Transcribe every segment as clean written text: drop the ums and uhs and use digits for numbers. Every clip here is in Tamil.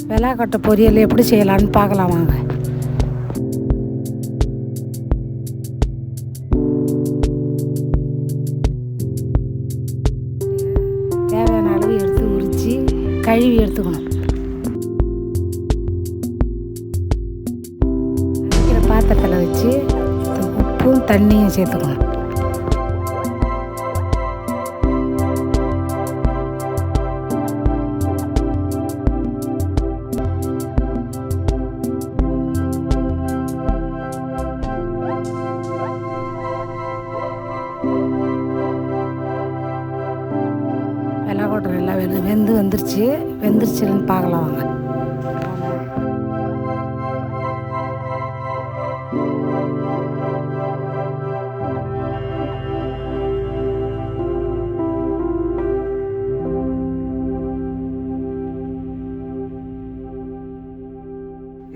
வெள்ளாக்கொட்டை பொரியல் எப்படி செய்யலான்னு பார்க்கலாம் வாங்க. தேவையான அளவு எடுத்து உரித்து கழுவி எடுத்துக்கணும். அரைக்கிற பாத்திரத்தில் வச்சு உப்பும் தண்ணியும் சேர்த்துக்கணும். வெள்ளாக்கொட்டை நல்லா வெந்துருச்சுன்னு பார்க்கலாம் வாங்க.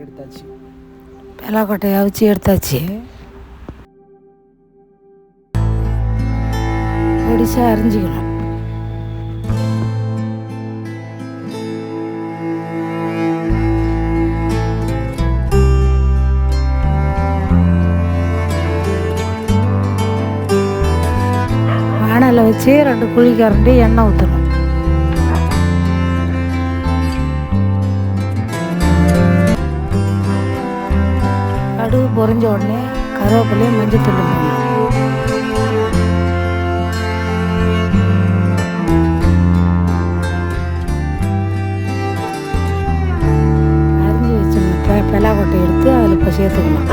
எடுத்தாச்சு. வெள்ளாக்கொட்டையை அவிச்சு எடுத்தாச்சு. பொடிசா அரிஞ்சிக்கணும். வானலில் வச்சு 2 குழிக்கரண்டி எண்ணெய் ஊற்றணும். கடுகு பொரிஞ்ச உடனே கருவேப்பிலையும் மஞ்சத்தூள் போடணும். அரிஞ்சு வச்ச வெள்ளாக்கொட்டை எடுத்து அதில் இப்போ சேர்த்துக்கணும்.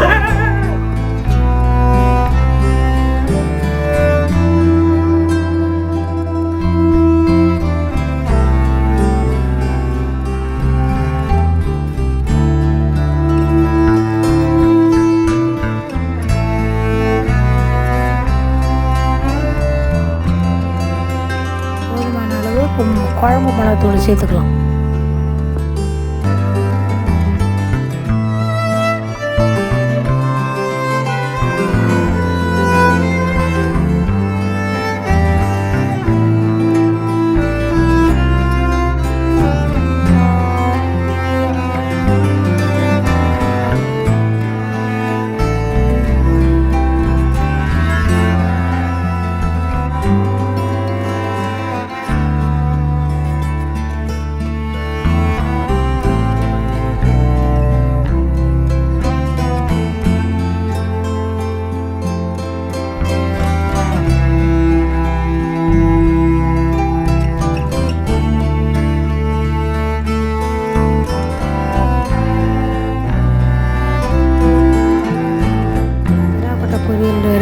குழம்பு மிளகாத்தூள் சேர்த்துக்கலாம்.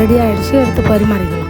ரெடி ஆகிடுச்சு. எடுத்து பரிமாறிக்கலாம்.